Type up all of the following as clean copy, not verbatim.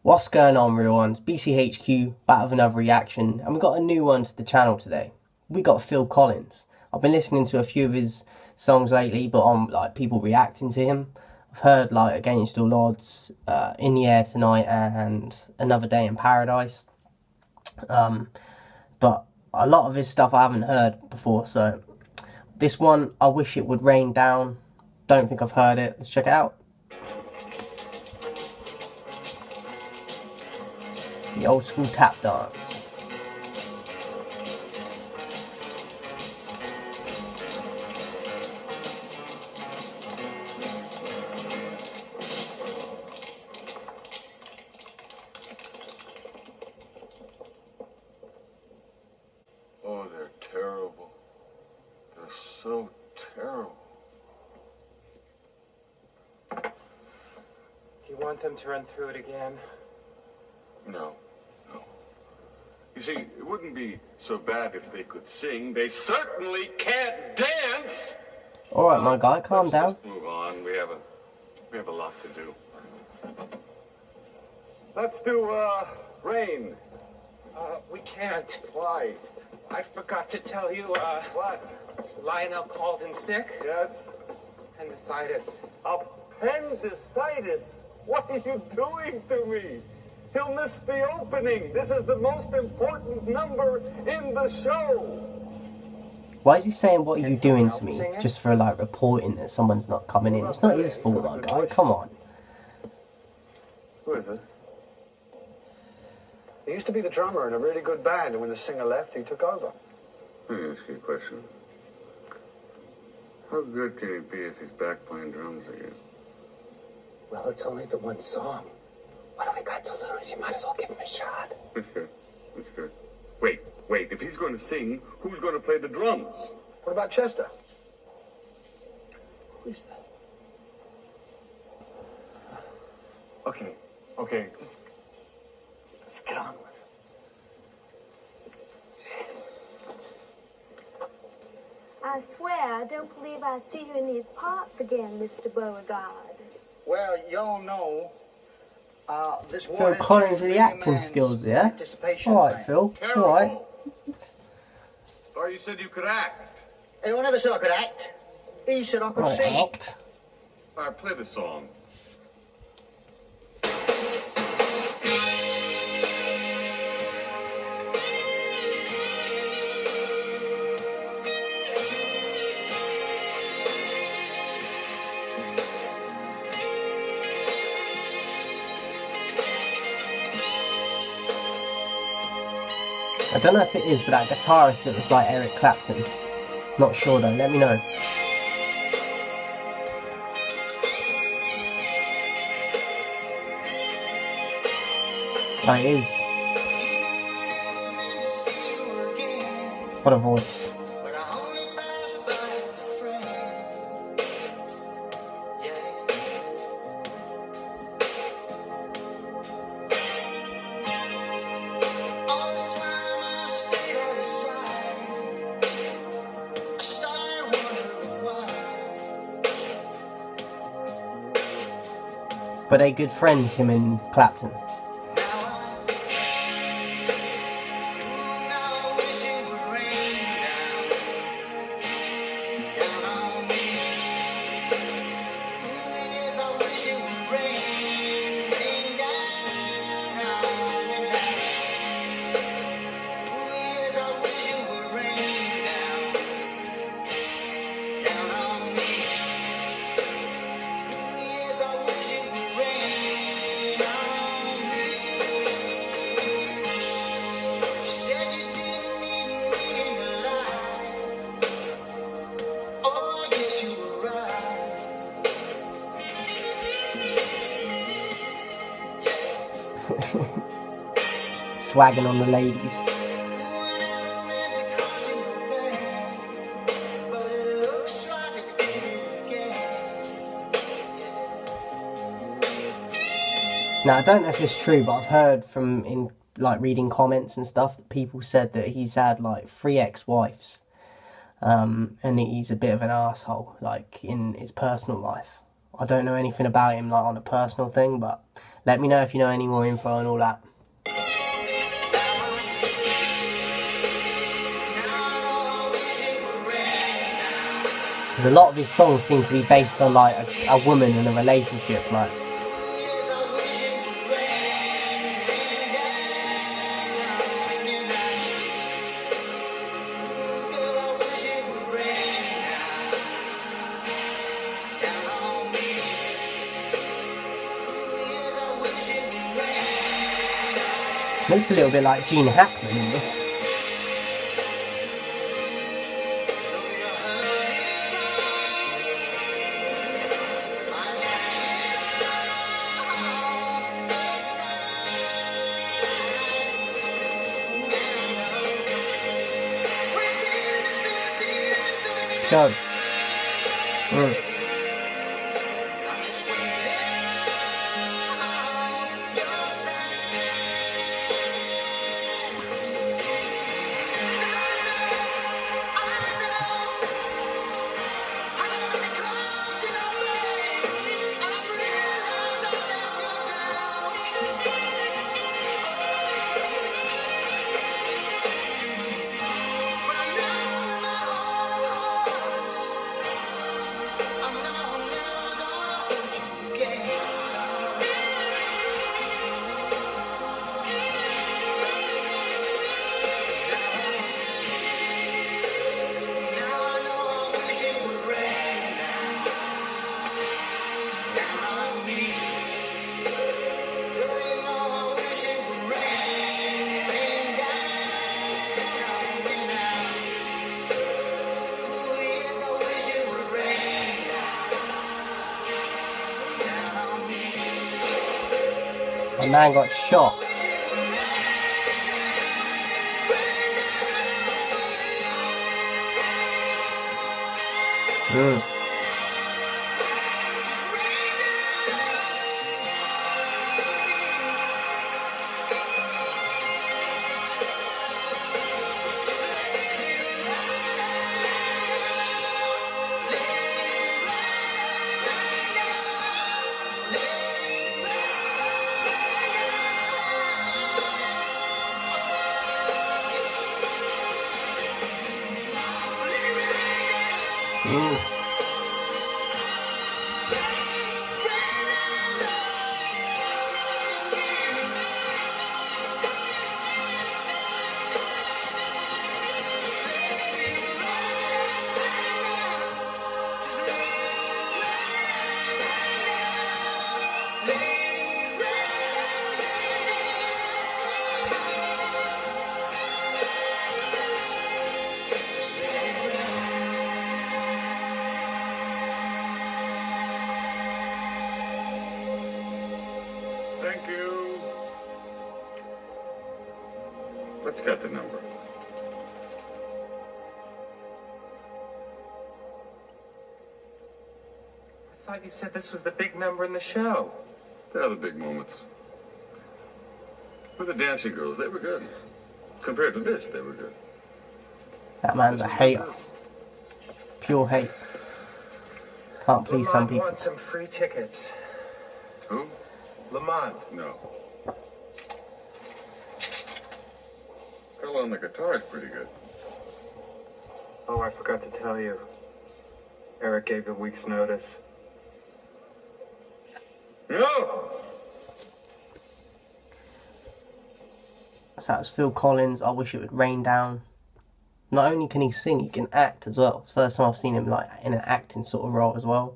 What's going on, real ones? BCHQ back with another reaction, and we got a new one to the channel today. We got Phil Collins. I've been listening to a few of his songs lately, but on like people reacting to him. I've heard like Against All Odds, In the Air Tonight, and Another Day in Paradise. But a lot of his stuff I haven't heard before, so this one, I Wish It Would Rain Down. Don't think I've heard it. Let's check it out. The old school tap dance. Oh, they're terrible. They're so terrible. Do you want them to run through it again? No. You see, it wouldn't be so bad if they could sing. They certainly can't dance. Alright, my guy, calm down. Let's just move on. We have a lot to do. Let's do, Rain. We can't. Why? I forgot to tell you, What? Lionel called in sick. Yes? Appendicitis. Appendicitis? What are you doing to me? He'll miss the opening. This is the most important number in the show. Why is he saying, what are you doing to someone me? else sing it? Just for like reporting that someone's not coming in. It's not his fault, my guy. Come on. Who is this? He used to be the drummer in a really good band, and when the singer left, he took over. Let me ask you a question. How good can he be if he's back playing drums again? Well, it's only the one song. What do we got to lose? You might as well give him a shot. That's good. That's good. Wait. If he's going to sing, who's going to play the drums? What about Chester? Who's that? Okay. Just let's get on with it. I swear, I don't believe I'd see you in these parts again, Mr. Beauregard. Well, y'all know, this war Phil has Collins changed with the many a acting man's skills, yeah? anticipation Alright, time. Phil. Alright. Thought you said you could act. Anyone ever said I could act? He said I could Alright, sing. act. All right, play the song. I don't know if it is, but that guitarist looks like Eric Clapton. Not sure though, let me know. Oh, it is. What a voice. But they good friends, him and Clapton. Swagging on the ladies. Now I don't know if it's true, but I've heard from in like reading comments and stuff that people said that he's had like 3 ex-wives, and that he's a bit of an asshole like in his personal life. I don't know anything about him like on a personal thing, but Let me know if you know any more info and all that. Because a lot of his songs seem to be based on like a woman in a relationship, like. Looks a little bit like Gene Hackman in this. Let's go. My man got shot. Thank you. Let's get the number. I thought you said this was the big number in the show. They're the big moments. With the dancing girls, they were good. Compared to this, they were good. That man's a hater. Pure hate. Can't please some Lamont people. wants some free tickets. Who? Lamont. No. Fellow on the guitar is pretty good. Oh, I forgot to tell you. Eric gave a week's notice. No! So that's Phil Collins. I Wish It Would Rain Down. Not only can he sing, he can act as well. It's the first time I've seen him like in an acting sort of role as well.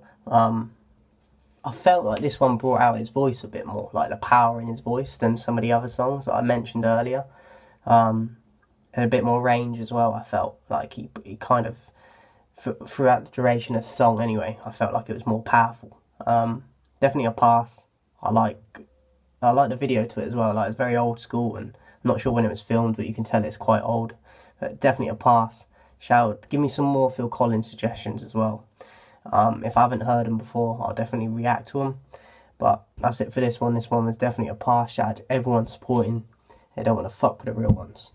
I felt like this one brought out his voice a bit more, like the power in his voice than some of the other songs that I mentioned earlier. And a bit more range as well. I felt like he kind of, throughout the duration of the song anyway, I felt like it was more powerful. Definitely a pass. I like the video to it as well. Like, it's very old school, and I'm not sure when it was filmed, but you can tell it's quite old. But definitely a pass. Give me some more Phil Collins suggestions as well. If I haven't heard them before, I'll definitely react to them. But that's it for this one. This one was definitely a pass. Shout out to everyone supporting. They don't want to fuck with the real ones.